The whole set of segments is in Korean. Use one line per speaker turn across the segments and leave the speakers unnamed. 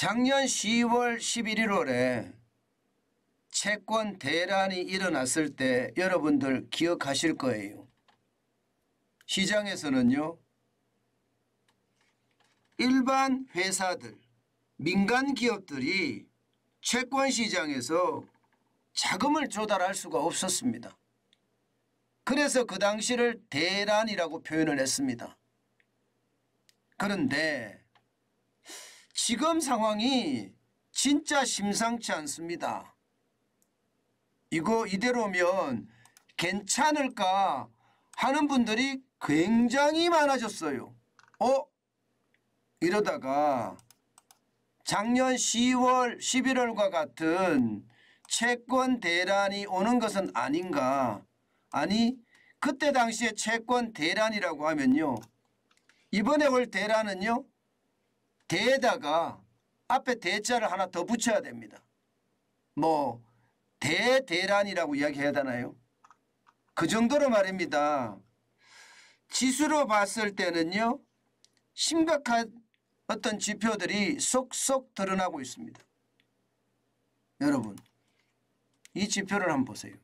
작년 10월 11일에 채권 대란이 일어났을 때 여러분들 기억하실 거예요. 시장에서는요, 일반 회사들, 민간 기업들이 채권 시장에서 자금을 조달할 수가 없었습니다. 그래서 그 당시를 대란이라고 표현을 했습니다. 그런데 지금 상황이 진짜 심상치 않습니다. 이거 이대로면 괜찮을까 하는 분들이 굉장히 많아졌어요. 이러다가 작년 10월, 11월과 같은 채권 대란이 오는 것은 아닌가. 아니, 그때 당시에 채권 대란이라고 하면요, 이번에 올 대란은요, 대에다가 앞에 대자를 하나 더 붙여야 됩니다. 뭐 대대란이라고 이야기해야 되나요? 그 정도로 말입니다. 지수로 봤을 때는요, 심각한 어떤 지표들이 쏙쏙 드러나고 있습니다. 여러분, 이 지표를 한번 보세요.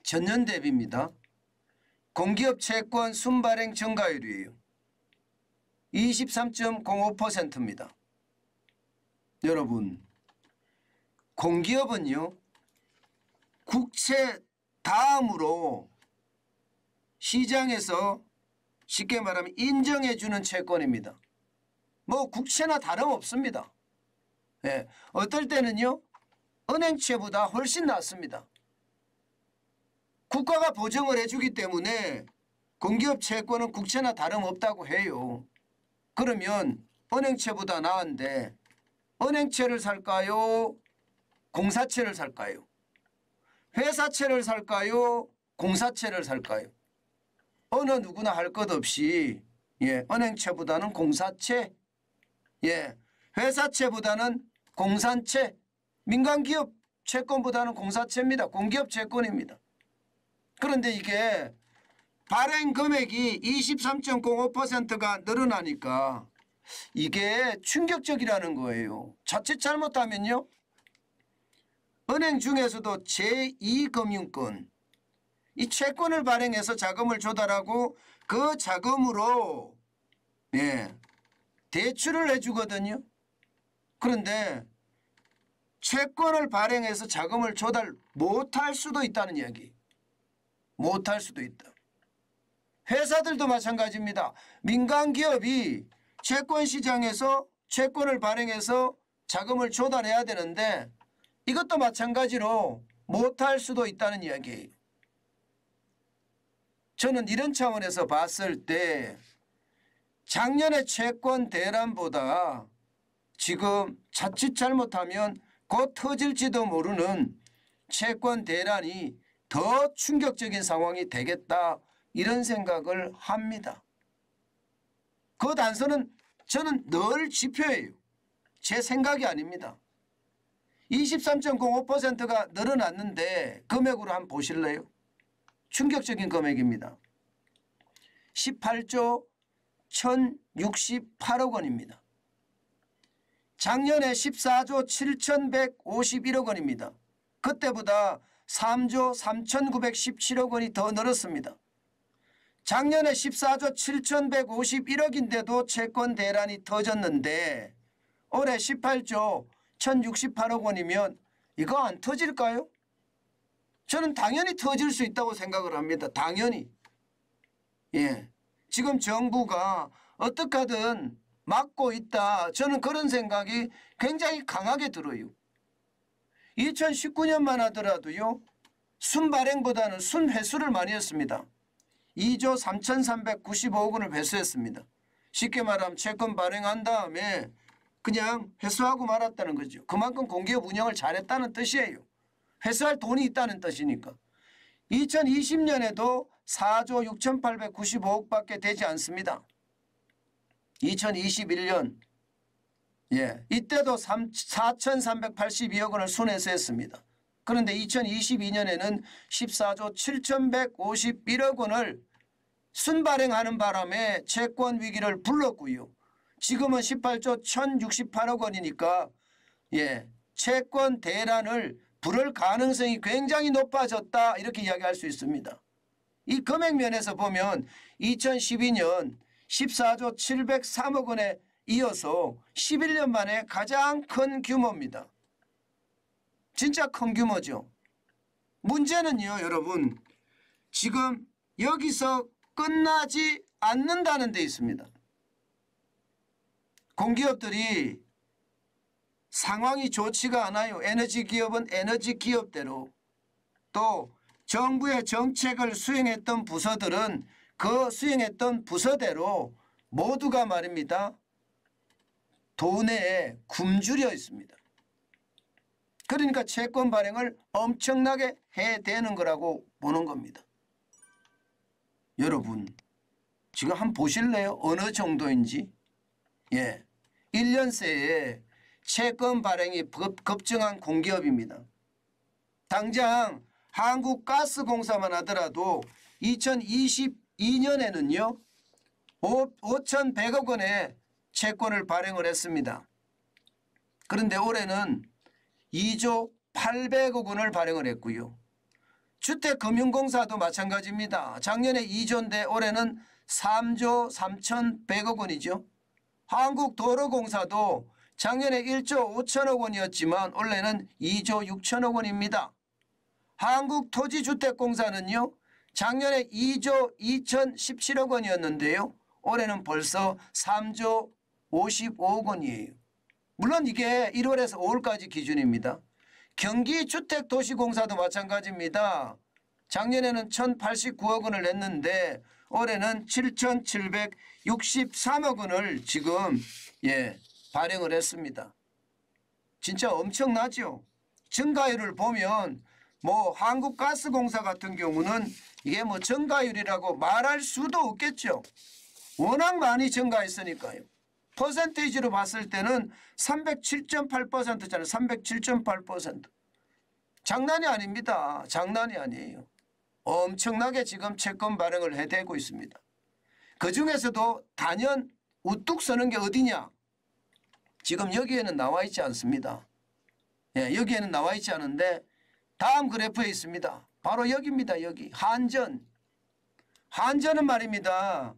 전년 대비입니다. 공기업 채권 순발행 증가율이에요. 23.05%입니다. 여러분, 공기업은요, 국채 다음으로 시장에서 쉽게 말하면 인정해 주는 채권입니다. 뭐 국채나 다름없습니다. 예, 어떨 때는요, 은행채보다 훨씬 낫습니다. 국가가 보증을 해주기 때문에 공기업 채권은 국채나 다름없다고 해요. 그러면 은행채보다 나은데 은행채를 살까요? 공사채를 살까요? 회사채를 살까요? 공사채를 살까요? 어느 누구나 할 것 없이 은행채보다는 공사채, 회사채보다는 공사채, 민간기업 채권보다는 공사채입니다. 공기업 채권입니다. 그런데 이게 발행 금액이 23.05%가 늘어나니까 이게 충격적이라는 거예요. 자칫 잘못하면요, 은행 중에서도 제2금융권, 이 채권을 발행해서 자금을 조달하고 그 자금으로 대출을 해주거든요. 그런데 채권을 발행해서 자금을 조달 못할 수도 있다는 이야기. 못할 수도 있다. 회사들도 마찬가지입니다. 민간기업이 채권시장에서 채권을 발행해서 자금을 조달해야 되는데 이것도 마찬가지로 못할 수도 있다는 이야기예요. 저는 이런 차원에서 봤을 때 작년의 채권 대란보다 지금 자칫 잘못하면 곧 터질지도 모르는 채권 대란이 더 충격적인 상황이 되겠다, 이런 생각을 합니다. 그 단서는 저는 늘 지표예요. 제 생각이 아닙니다. 23.05%가 늘어났는데 금액으로 한번 보실래요? 충격적인 금액입니다. 18조 1068억 원입니다. 작년에 14조 7151억 원입니다. 그때보다 3조 3917억 원이 더 늘었습니다. 작년에 14조 7151억인데도 채권 대란이 터졌는데 올해 18조 1068억 원이면 이거 안 터질까요? 저는 당연히 터질 수 있다고 생각을 합니다. 당연히. 지금 정부가 어떻게 하든 막고 있다, 저는 그런 생각이 굉장히 강하게 들어요. 2019년만 하더라도요, 순발행보다는 순회수를 많이 했습니다. 2조 3,395억 원을 회수했습니다. 쉽게 말하면 채권 발행한 다음에 그냥 회수하고 말았다는 거죠. 그만큼 공기업 운영을 잘했다는 뜻이에요. 회수할 돈이 있다는 뜻이니까. 2020년에도 4조 6,895억 밖에 되지 않습니다. 2021년 이때도 4,382억 원을 순회수했습니다. 그런데 2022년에는 14조 7,151억 원을 순발행하는 바람에 채권 위기를 불렀고요. 지금은 18조 1068억 원이니까 예, 채권 대란을 부를 가능성이 굉장히 높아졌다 이렇게 이야기할 수 있습니다. 이 금액 면에서 보면 2012년 14조 703억 원에 이어서 11년 만에 가장 큰 규모입니다. 진짜 큰 규모죠. 문제는요 여러분, 지금 여기서 끝나지 않는다는 데 있습니다. 공기업들이 상황이 좋지가 않아요. 에너지 기업은 에너지 기업대로, 또 정부의 정책을 수행했던 부서들은 그 수행했던 부서대로 모두가 말입니다. 돈에 굶주려 있습니다. 그러니까 채권 발행을 엄청나게 해야 되는 거라고 보는 겁니다. 여러분 지금 한번 보실래요? 어느 정도인지. 예, 1년 새에 채권 발행이 급증한 공기업입니다. 당장 한국가스공사만 하더라도 2022년에는요 5,100억 원의 채권을 발행을 했습니다. 그런데 올해는 2조 800억 원을 발행을 했고요. 주택금융공사도 마찬가지입니다. 작년에 2조인데 올해는 3조 3,100억 원이죠. 한국도로공사도 작년에 1조 5천억 원이었지만 올해는 2조 6천억 원입니다. 한국토지주택공사는요 작년에 2조 2,017억 원이었는데요 올해는 벌써 3조 55억 원이에요. 물론 이게 1월에서 5월까지 기준입니다. 경기주택도시공사도 마찬가지입니다. 작년에는 1,089억 원을 냈는데 올해는 7,763억 원을 지금 발행을 했습니다. 진짜 엄청나죠. 증가율을 보면 뭐 한국가스공사 같은 경우는 이게 뭐 증가율이라고 말할 수도 없겠죠. 워낙 많이 증가했으니까요. 퍼센테이지로 봤을 때는 307.8%잖아요. 307.8%. 장난이 아닙니다. 장난이 아니에요. 엄청나게 지금 채권 발행을 해대고 있습니다. 그중에서도 단연 우뚝 서는 게 어디냐? 지금 여기에는 나와 있지 않습니다. 예, 여기에는 나와 있지 않은데 다음 그래프에 있습니다. 바로 여기입니다. 여기 한전. 한전은 말입니다.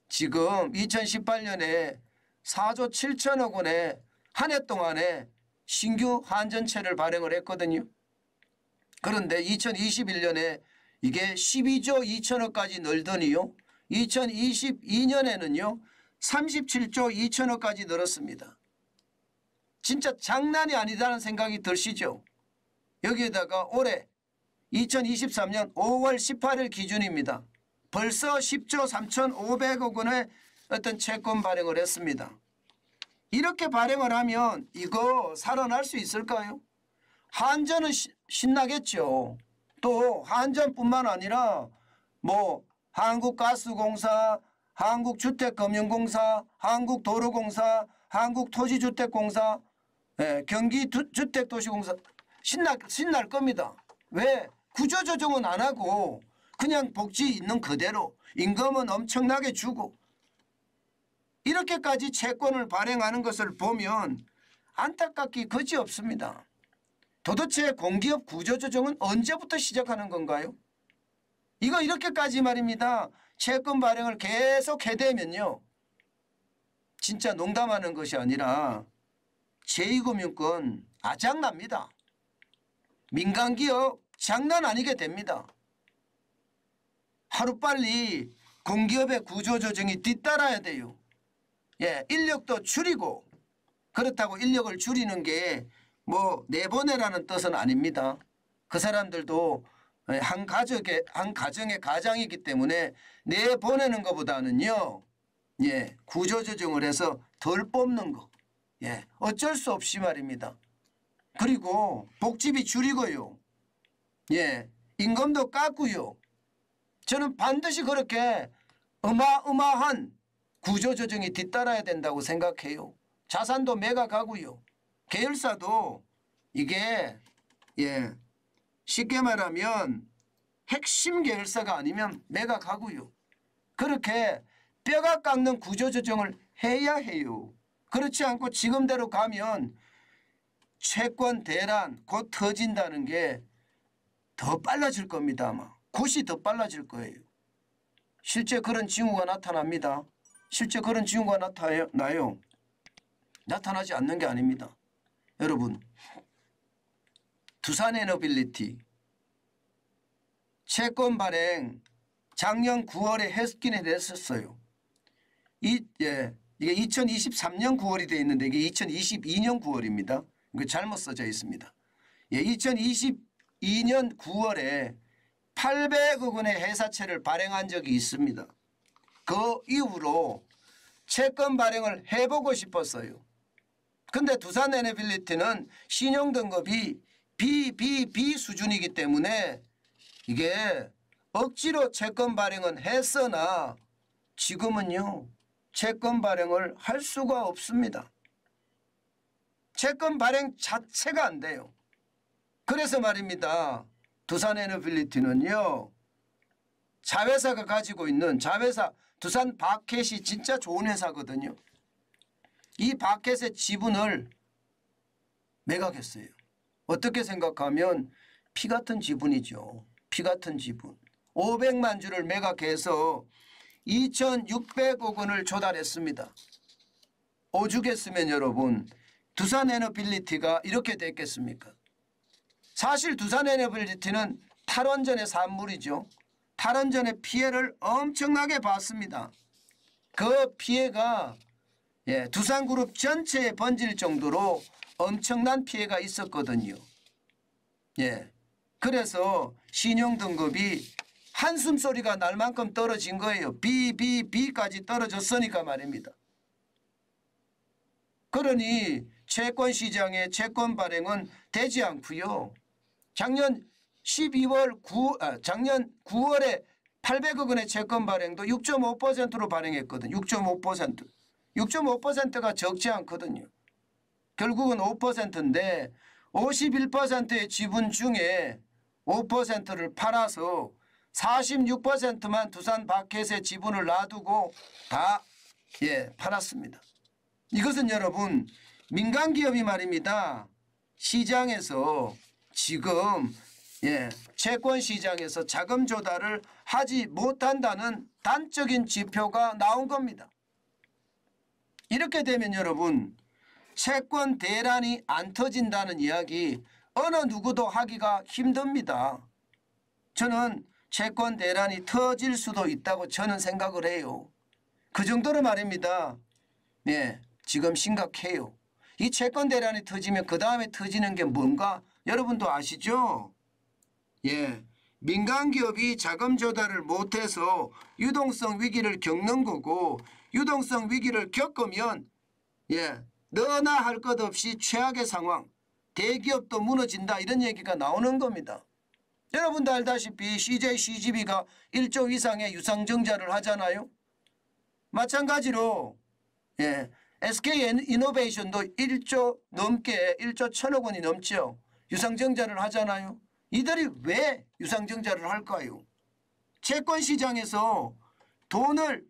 지금 2018년에 4조 7천억 원에 한 해 동안에 신규 한전채를 발행을 했거든요. 그런데 2021년에 이게 12조 2천억까지 늘더니요. 2022년에는요. 37조 2천억까지 늘었습니다. 진짜 장난이 아니다는 생각이 드시죠. 여기에다가 올해 2023년 5월 18일 기준입니다. 벌써 10조 3,500억 원의 어떤 채권 발행을 했습니다. 이렇게 발행을 하면 이거 살아날 수 있을까요? 한전은 신나겠죠. 또 한전뿐만 아니라 뭐 한국가스공사, 한국주택금융공사, 한국도로공사, 한국토지주택공사, 경기주택도시공사 신날 겁니다. 왜? 구조조정은 안 하고 그냥 복지 있는 그대로 임금은 엄청나게 주고 이렇게까지 채권을 발행하는 것을 보면 안타깝기 그지없습니다. 도대체 공기업 구조조정은 언제부터 시작하는 건가요? 이거 이렇게까지 말입니다. 채권 발행을 계속 해대면요. 진짜 농담하는 것이 아니라 제2금융권 아작납니다. 민간기업 장난 아니게 됩니다. 하루빨리 공기업의 구조조정이 뒤따라야 돼요. 예, 인력도 줄이고 그렇다고 인력을 줄이는 게 뭐 내보내라는 뜻은 아닙니다. 그 사람들도 한 가정의 가장이기 때문에 내보내는 것보다는요. 예, 구조조정을 해서 덜 뽑는 거. 예, 어쩔 수 없이 말입니다. 그리고 복지비 줄이고요. 예, 임금도 깎고요. 저는 반드시 그렇게 어마어마한 구조조정이 뒤따라야 된다고 생각해요. 자산도 매각하고요. 계열사도 이게 쉽게 말하면 핵심 계열사가 아니면 매각하고요. 그렇게 뼈가 깎는 구조조정을 해야 해요. 그렇지 않고 지금대로 가면 채권 대란 곧 터진다는 게 더 빨라질 겁니다. 아마 곧이 더 빨라질 거예요. 실제 그런 징후가 나타납니다. 실제 그런 징후가 나타나요. 나타나지 않는 게 아닙니다. 여러분, 두산에너빌리티 채권 발행 작년 9월에 했기는 했었어요. 이게 2023년 9월이 되어 있는데 이게 2022년 9월입니다. 이거 잘못 써져 있습니다. 2022년 9월에 800억 원의 회사채를 발행한 적이 있습니다. 그 이후로 채권 발행을 해보고 싶었어요. 근데 두산에너빌리티는 신용등급이 BBB 수준이기 때문에 이게 억지로 채권 발행은 했으나 지금은요 채권 발행을 할 수가 없습니다. 채권 발행 자체가 안 돼요. 그래서 말입니다. 두산에너빌리티는요 자회사가 가지고 있는 자회사 두산 바켓이 진짜 좋은 회사거든요. 이 바켓의 지분을 매각했어요. 어떻게 생각하면 피 같은 지분이죠. 피 같은 지분. 500만 주를 매각해서 2,600억 원을 조달했습니다. 오죽했으면 여러분 두산에너빌리티가 이렇게 됐겠습니까? 사실 두산에너빌리티는 탈원전의 산물이죠. 탈원전의 피해를 엄청나게 봤습니다. 그 피해가 두산그룹 전체에 번질 정도로 엄청난 피해가 있었거든요. 그래서 신용등급이 한숨소리가 날 만큼 떨어진 거예요. BBB까지 떨어졌으니까 말입니다. 그러니 채권시장의 채권 발행은 되지 않고요. 작년 9월에 800억 원의 채권 발행도 6.5%로 발행했거든요. 6.5%. 6.5%가 적지 않거든요. 결국은 5%인데 51%의 지분 중에 5%를 팔아서 46%만 두산 바켓의 지분을 놔두고 다 팔았습니다. 이것은 여러분 민간기업이 말입니다. 시장에서 지금 채권시장에서 자금 조달을 하지 못한다는 단적인 지표가 나온 겁니다. 이렇게 되면 여러분 채권 대란이 안 터진다는 이야기 어느 누구도 하기가 힘듭니다. 저는 채권 대란이 터질 수도 있다고 저는 생각을 해요. 그 정도로 말입니다. 지금 심각해요. 이 채권 대란이 터지면 그 다음에 터지는 게 뭔가 여러분도 아시죠? 민간기업이 자금 조달을 못해서 유동성 위기를 겪는 거고 유동성 위기를 겪으면 너나 할 것 없이 최악의 상황 대기업도 무너진다 이런 얘기가 나오는 겁니다. 여러분도 알다시피 CJ CGV가 1조 이상의 유상증자를 하잖아요. 마찬가지로 SK이노베이션도 1조 넘게 1조 1,000억 원이 넘죠. 유상증자를 하잖아요. 이들이 왜 유상증자를 할까요? 채권시장에서 돈을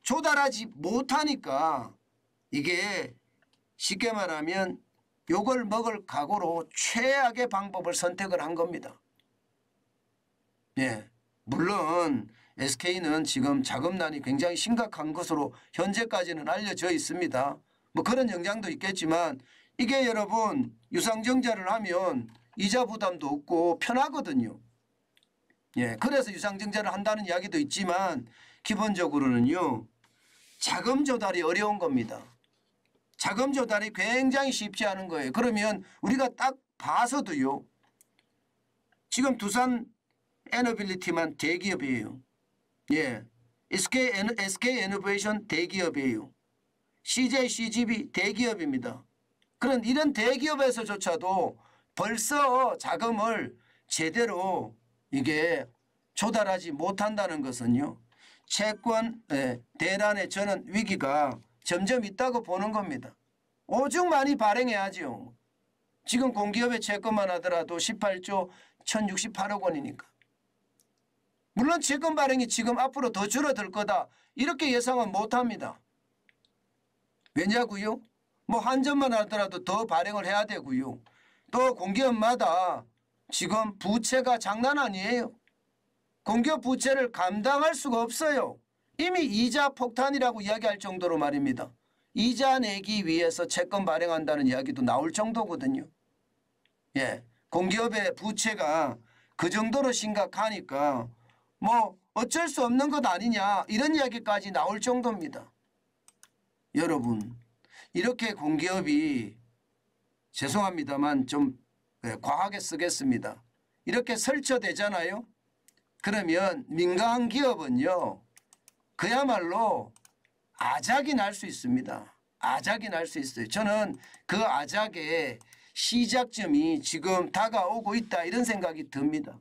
조달하지 못하니까 이게 쉽게 말하면 욕을 먹을 각오로 최악의 방법을 선택을 한 겁니다. 물론 SK는 지금 자금난이 굉장히 심각한 것으로 현재까지는 알려져 있습니다. 뭐 그런 영향도 있겠지만 이게 여러분 유상증자를 하면 이자 부담도 없고 편하거든요. 그래서 유상증자를 한다는 이야기도 있지만 기본적으로는요. 자금 조달이 어려운 겁니다. 자금 조달이 굉장히 쉽지 않은 거예요. 그러면 우리가 딱 봐서도요. 지금 두산 에너빌리티만 대기업이에요. SK에너베이션 대기업이에요. CJ CGV 대기업입니다. 그런 이런 대기업에서조차도 벌써 자금을 제대로 이게 조달하지 못한다는 것은요. 채권 대란의 저는 위기가 점점 있다고 보는 겁니다. 오죽 많이 발행해야죠. 지금 공기업의 채권만 하더라도 18조 1,068억 원이니까. 물론 채권 발행이 지금 앞으로 더 줄어들 거다 이렇게 예상은 못합니다. 왜냐고요? 뭐 한 점만 하더라도 더 발행을 해야 되고요. 또 공기업마다 지금 부채가 장난 아니에요. 공기업 부채를 감당할 수가 없어요. 이미 이자 폭탄이라고 이야기할 정도로 말입니다. 이자 내기 위해서 채권 발행한다는 이야기도 나올 정도거든요. 예, 공기업의 부채가 그 정도로 심각하니까 뭐 어쩔 수 없는 것 아니냐 이런 이야기까지 나올 정도입니다. 여러분, 이렇게 공기업이 죄송합니다만 좀 과하게 쓰겠습니다. 이렇게 설쳐대잖아요. 그러면 민간 기업은요 그야말로 아작이 날 수 있습니다. 아작이 날 수 있어요. 저는 그 아작의 시작점이 지금 다가오고 있다 이런 생각이 듭니다.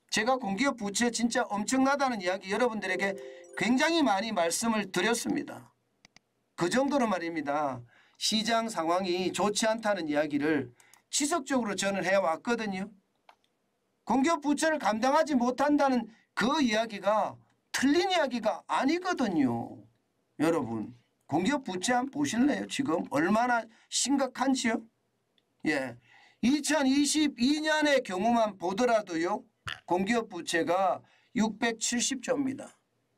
제가 공기업 부채 진짜 엄청나다는 이야기 여러분들에게 굉장히 많이 말씀을 드렸습니다. 그 정도로 말입니다. 시장 상황이 좋지 않다는 이야기를 지속적으로 저는 해왔거든요. 공기업 부채를 감당하지 못한다는 그 이야기가 틀린 이야기가 아니거든요. 여러분, 공기업 부채 한번 보실래요? 지금 얼마나 심각한지요? 예, 2022년의 경우만 보더라도요. 공기업 부채가 670조입니다.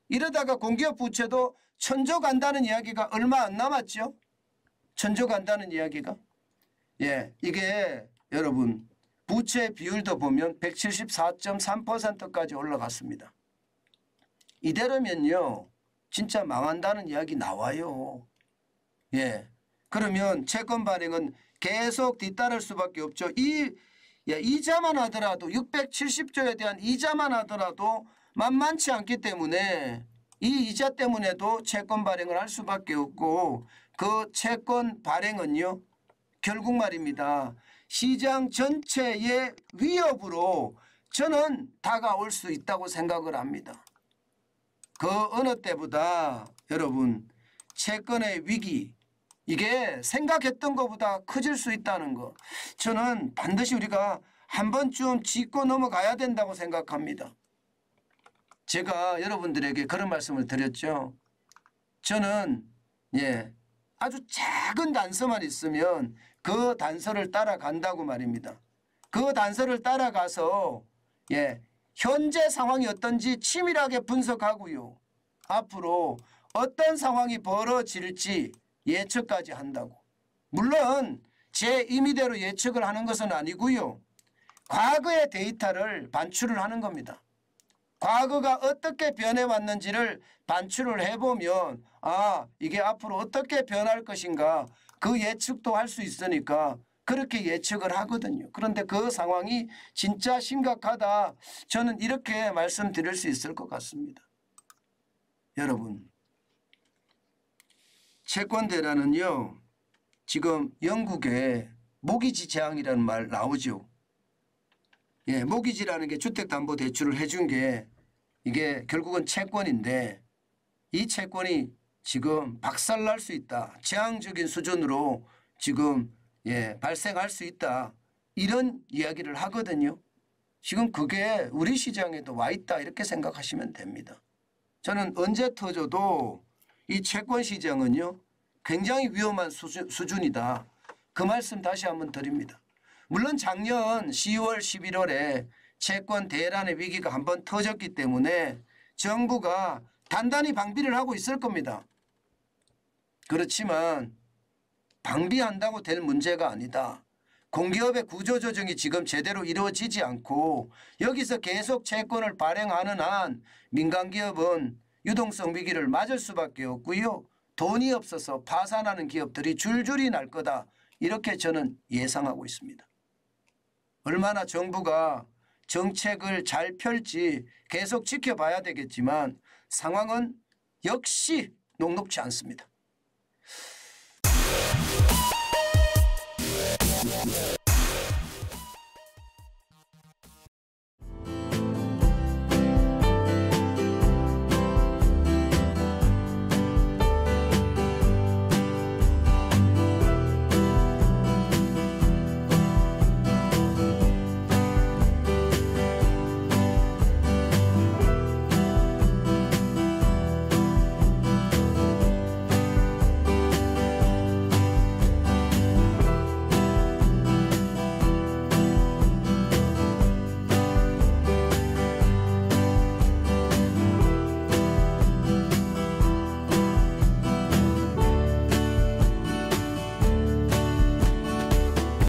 이러다가 공기업 부채도 1000조 간다는 이야기가 얼마 안 남았죠? 1000조 간다는 이야기가. 예, 이게 여러분 부채 비율도 보면 174.3%까지 올라갔습니다. 이대로면요 진짜 망한다는 이야기 나와요. 예, 그러면 채권 발행은 계속 뒤따를 수밖에 없죠. 이자만 하더라도 670조에 대한 이자만 하더라도 만만치 않기 때문에 이 이자 때문에도 채권 발행을 할 수밖에 없고 그 채권 발행은요 결국 말입니다. 시장 전체의 위협으로 저는 다가올 수 있다고 생각을 합니다. 그 어느 때보다 여러분 채권의 위기 이게 생각했던 것보다 커질 수 있다는 거 저는 반드시 우리가 한 번쯤 짚고 넘어가야 된다고 생각합니다. 제가 여러분들에게 그런 말씀을 드렸죠. 저는 아주 작은 단서만 있으면 그 단서를 따라간다고 말입니다. 그 단서를 따라가서 현재 상황이 어떤지 치밀하게 분석하고요. 앞으로 어떤 상황이 벌어질지 예측까지 한다고. 물론 제 임의대로 예측을 하는 것은 아니고요. 과거의 데이터를 반출을 하는 겁니다. 과거가 어떻게 변해왔는지를 반출을 해보면 이게 앞으로 어떻게 변할 것인가 그 예측도 할 수 있으니까 그렇게 예측을 하거든요. 그런데 그 상황이 진짜 심각하다. 저는 이렇게 말씀드릴 수 있을 것 같습니다. 여러분, 채권대란은요. 지금 영국에 모기지 재앙이라는 말 나오죠. 모기지라는 게 주택담보대출을 해준 게 이게 결국은 채권인데 이 채권이 지금 박살날 수 있다. 재앙적인 수준으로 지금 발생할 수 있다. 이런 이야기를 하거든요. 지금 그게 우리 시장에도 와 있다 이렇게 생각하시면 됩니다. 저는 언제 터져도 이 채권 시장은요. 굉장히 위험한 수준이다. 그 말씀 다시 한번 드립니다. 물론 작년 10월 11월에 채권 대란의 위기가 한번 터졌기 때문에 정부가 단단히 방비를 하고 있을 겁니다. 그렇지만 방비한다고 될 문제가 아니다. 공기업의 구조조정이 지금 제대로 이루어지지 않고 여기서 계속 채권을 발행하는 한 민간기업은 유동성 위기를 맞을 수밖에 없고요. 돈이 없어서 파산하는 기업들이 줄줄이 날 거다. 이렇게 저는 예상하고 있습니다. 얼마나 정부가 정책을 잘 펼지 계속 지켜봐야 되겠지만 상황은 역시 녹록지 않습니다.